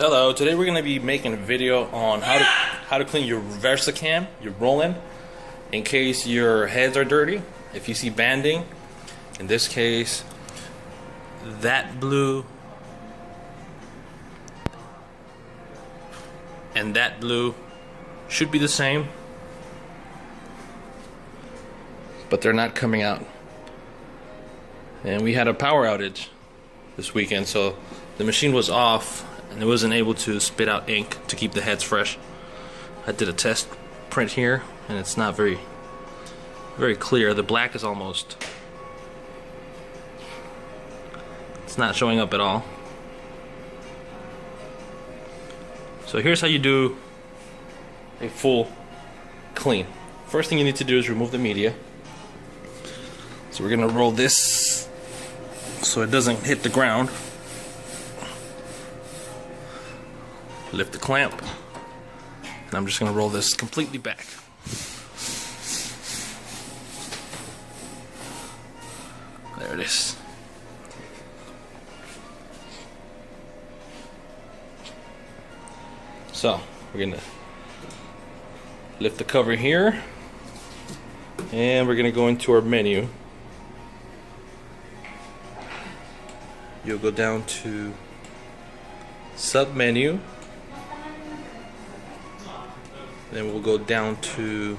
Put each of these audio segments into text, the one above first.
Hello, today we're going to be making a video on how to clean your VersaCAMM, your Roland, in case your heads are dirty. If you see banding, in this case, that blue and that blue should be the same, but they're not coming out. And we had a power outage this weekend, so the machine was off and it wasn't able to spit out ink to keep the heads fresh. I did a test print here and it's not very clear. The black is almost, it's not showing up at all. So here's how you do a full clean. First thing you need to do is remove the media. So we're gonna roll this so it doesn't hit the ground. Lift the clamp, and I'm just gonna roll this completely back. There it is. So we're gonna lift the cover here, and we're gonna go into our menu. You'll go down to sub menu, then we'll go down to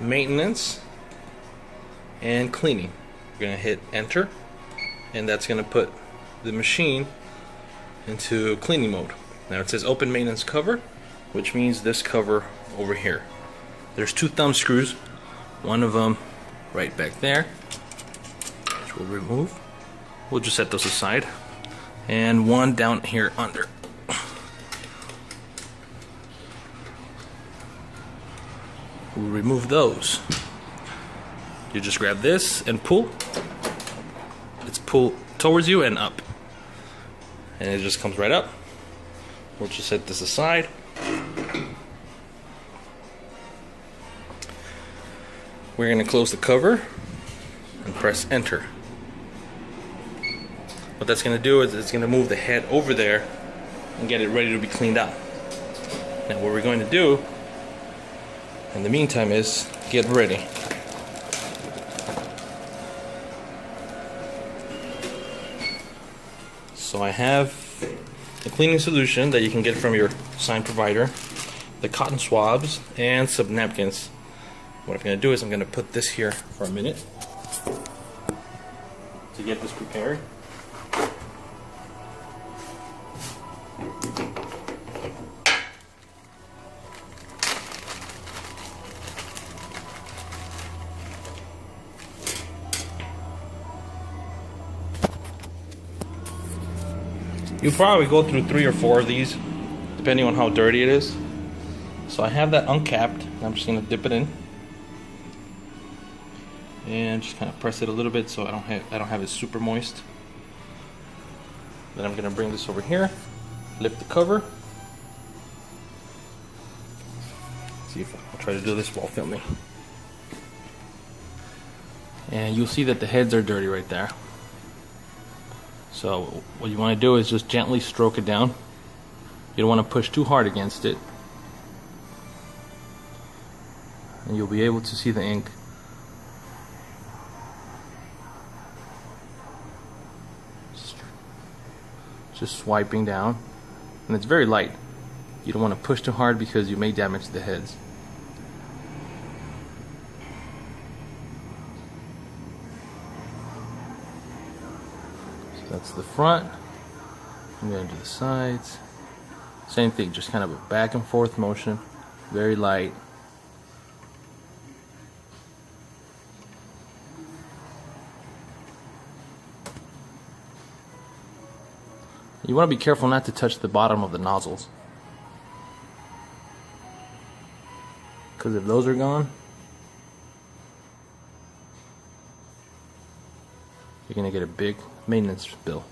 maintenance and cleaning. We're gonna hit enter, and that's gonna put the machine into cleaning mode. Now it says open maintenance cover, which means this cover over here. There's two thumb screws, one of them right back there, which we'll remove. We'll just set those aside, and one down here under. We'll remove those. You just grab this and pull. It's pull towards you and up, and it just comes right up. We'll just set this aside. We're going to close the cover and press enter. What that's going to do is it's going to move the head over there and get it ready to be cleaned out. Now what we're going to do in the meantime is get ready. So I have a cleaning solution that you can get from your sign provider, the cotton swabs, and some napkins. What I'm going to do is I'm going to put this here for a minute to get this prepared. You'll probably go through 3 or 4 of these, depending on how dirty it is. So I have that uncapped, and I'm just going to dip it in, and just kind of press it a little bit so I don't have it super moist. Then I'm going to bring this over here, lift the cover. See if I'll try to do this while filming. And you'll see that the heads are dirty right there. So what you want to do is just gently stroke it down. You don't want to push too hard against it, and you'll be able to see the ink. Just swiping down, and it's very light. You don't want to push too hard because you may damage the heads. That's the front. I'm going to do the sides. Same thing, just kind of a back and forth motion, very light. You want to be careful not to touch the bottom of the nozzles, because if those are gone, you're going to get a big maintenance bill.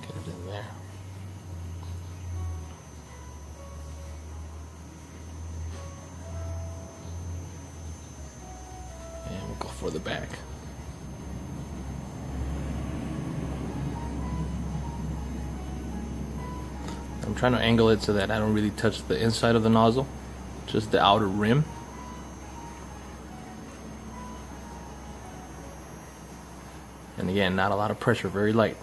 Get it in there. for the back. I'm trying to angle it so that I don't really touch the inside of the nozzle, just the outer rim. And again, not a lot of pressure, very light.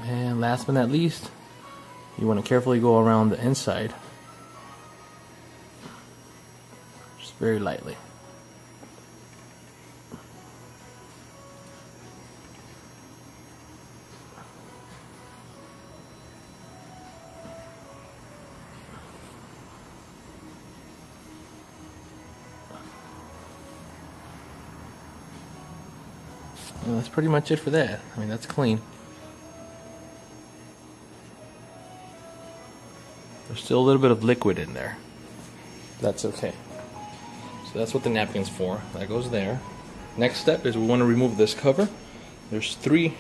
And last but not least, you want to carefully go around the inside, just very lightly. And that's pretty much it for that. I mean, that's clean. There's still a little bit of liquid in there. That's okay. So that's what the napkin's for. That goes there. Next step is we want to remove this cover. There's two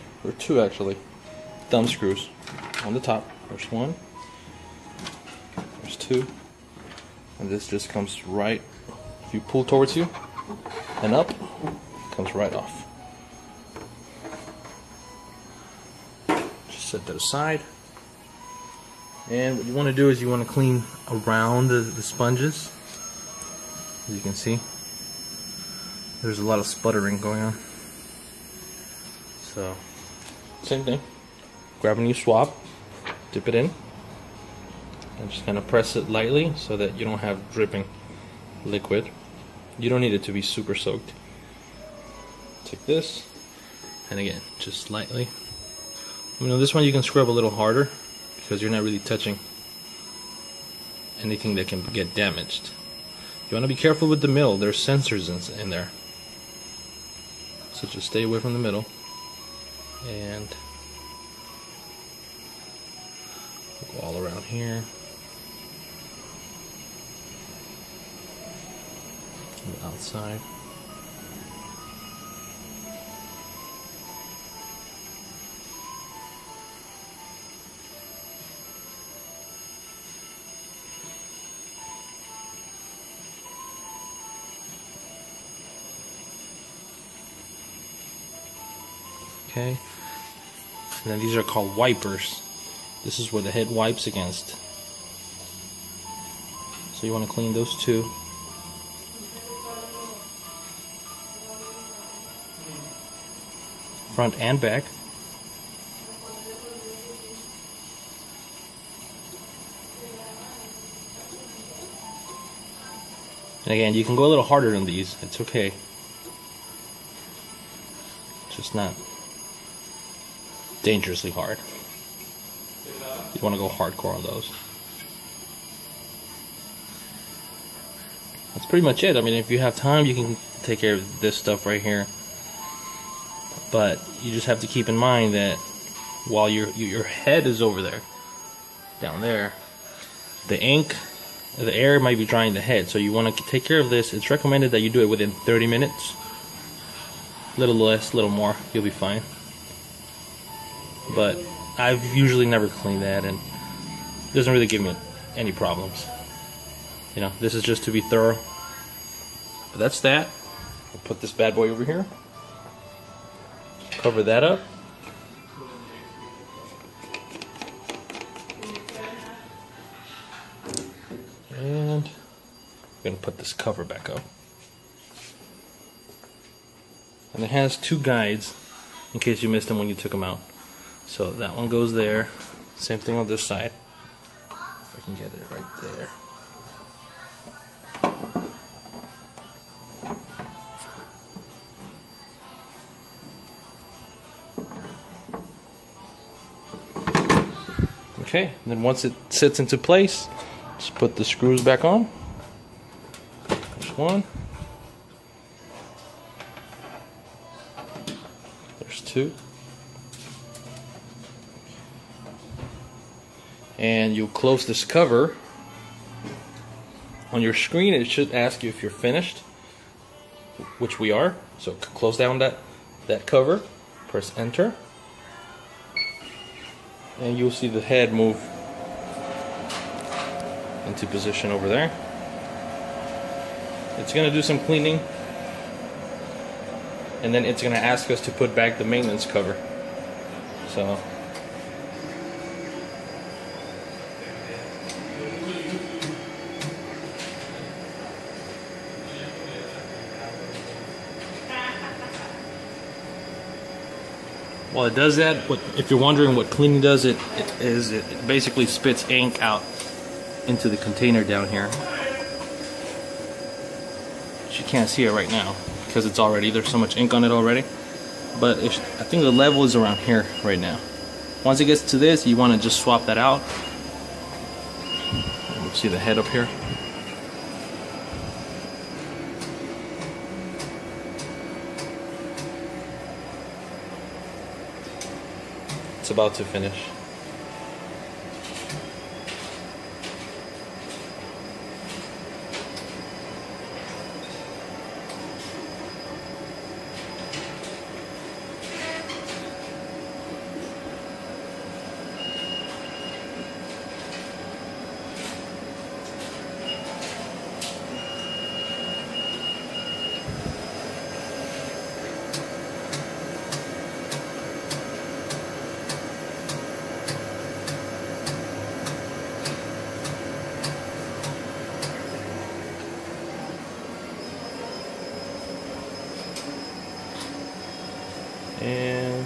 actually, thumb screws on the top. There's one, there's two, and this just comes right, if you pull towards you and up, it comes right off. Just set that aside. And what you want to do is you want to clean around the sponges. As you can see, there's a lot of sputtering going on. So, same thing. Grab a new swab, dip it in, and just kind of press it lightly so that you don't have dripping liquid. You don't need it to be super soaked. Take this, and again, just lightly. This one you can scrub a little harder, because you're not really touching anything that can get damaged. You want to be careful with the middle. There's sensors in there, so just stay away from the middle. And go all around here, on the outside. Okay, and then these are called wipers. This is where the head wipes against. So you want to clean those two. Front and back. And again, you can go a little harder on these, it's okay. Just not dangerously hard. You want to go hardcore on those. That's pretty much it. I mean, if you have time, you can take care of this stuff right here. But you just have to keep in mind that while your head is over there, down there, the ink, the air might be drying the head. So you want to take care of this. It's recommended that you do it within 30 minutes. A little less, a little more, you'll be fine. But I've usually never cleaned that, and it doesn't really give me any problems. This is just to be thorough. But that's that. I'll put this bad boy over here. Cover that up. And I'm going to put this cover back up. And it has two guides in case you missed them when you took them out. So that one goes there. Same thing on this side. If I can get it right there. Okay, and then once it sits into place, just put the screws back on. There's one. There's two. And you close this cover. On your screen, it should ask you if you're finished, which we are. So close down that cover, press enter. and you'll see the head move into position over there. It's going to do some cleaning, and then it's going to ask us to put back the maintenance cover. So while it does that, if you're wondering what cleaning does, it basically spits ink out into the container down here. You can't see it right now because there's so much ink on it already, but I think the level is around here right now. Once it gets to this, you want to just swap that out. You see the head up here. It's about to finish. And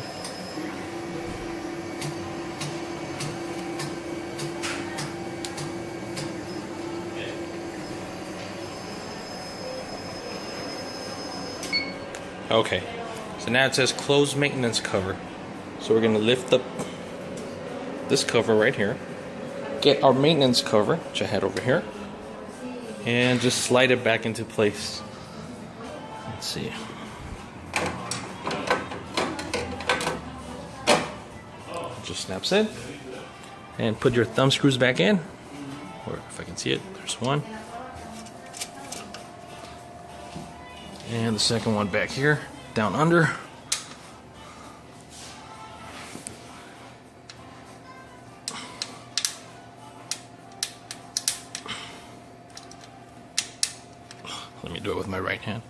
okay, so now it says close maintenance cover. So we're going to lift up this cover right here, get our maintenance cover, which I had over here, and just slide it back into place. Let's see. Just snaps in, and put your thumb screws back in, or if I can see it, there's one, and the second one back here, down under. Let me do it with my right hand.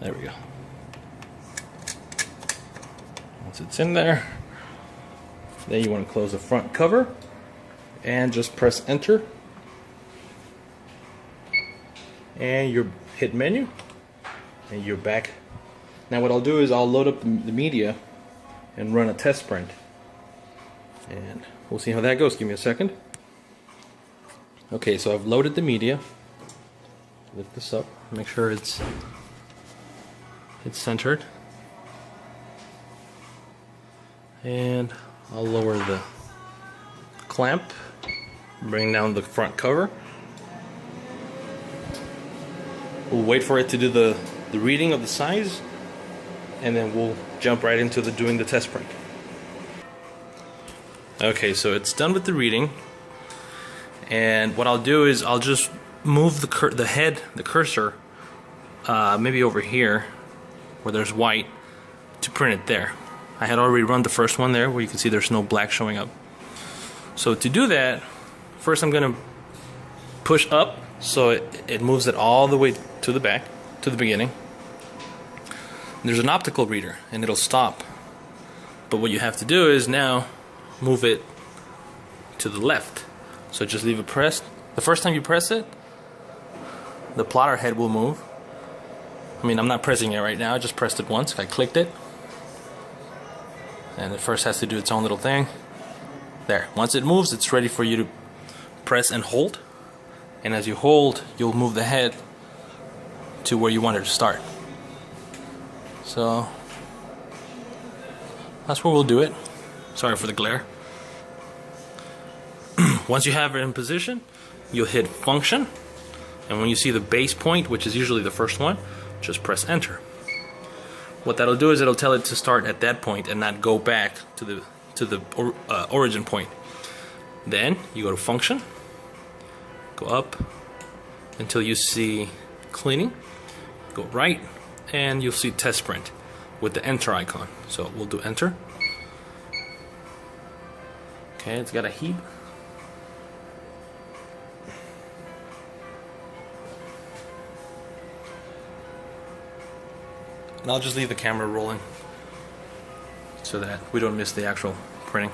There we go. Once it's in there, then you want to close the front cover and just press enter. And you're hit menu and you're back. Now what I'll do is I'll load up the media and run a test print. And we'll see how that goes. Give me a second. Okay, so I've loaded the media. Lift this up, make sure it's centered, and I'll lower the clamp, bring down the front cover. We'll wait for it to do the reading of the size, and then we'll jump right into doing the test print. Okay, so it's done with the reading, and what I'll do is I'll just move the cursor maybe over here where there's white to print it there. I had already run the first one there where you can see there's no black showing up. So to do that, first I'm going to push up so it moves it all the way to the back, to the beginning. There's an optical reader and it'll stop. But what you have to do is now move it to the left. So just leave it pressed. The first time you press it, the plotter head will move. I mean, I'm not pressing it right now, I just pressed it once, I clicked it. And it first has to do its own little thing. There, once it moves, it's ready for you to press and hold. And as you hold, you'll move the head to where you want it to start. So, that's where we'll do it. Sorry for the glare. Once you have it in position, you'll hit function. And when you see the base point, which is usually the first one, just press enter. What that'll do is it'll tell it to start at that point and not go back to to the origin point. Then you go to function, go up until you see cleaning, go right, and you'll see test print with the enter icon. So we'll do enter. Okay, it's got a heat. And I'll just leave the camera rolling so that we don't miss the actual printing.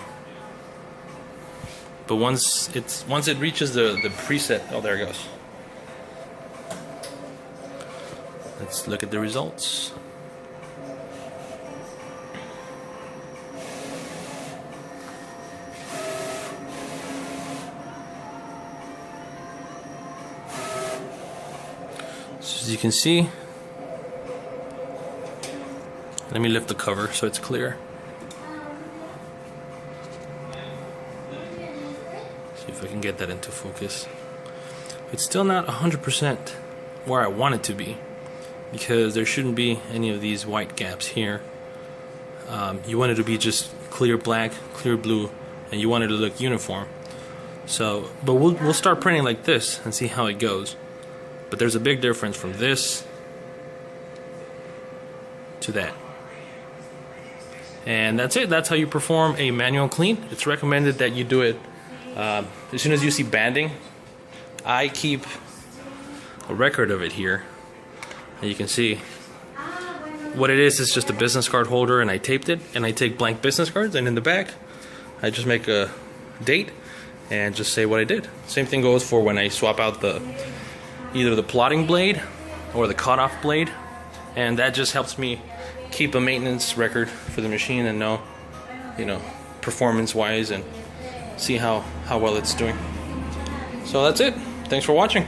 But once it reaches the preset, oh, there it goes. Let's look at the results. So as you can see, let me lift the cover so it's clear. See if I can get that into focus. It's still not 100% where I want it to be, because there shouldn't be any of these white gaps here. You want it to be just clear black, clear blue, and you want it to look uniform. So, but we'll start printing like this and see how it goes. But there's a big difference from this to that. And that's it. That's how you perform a manual clean. It's recommended that you do it as soon as you see banding. I keep a record of it here. And you can see what it is just a business card holder, and I taped it, and I take blank business cards, and in the back I just make a date and just say what I did. Same thing goes for when I swap out either the plotting blade or the cutoff blade, and that just helps me keep a maintenance record for the machine and know, performance wise, and see how well it's doing. So that's it. Thanks for watching.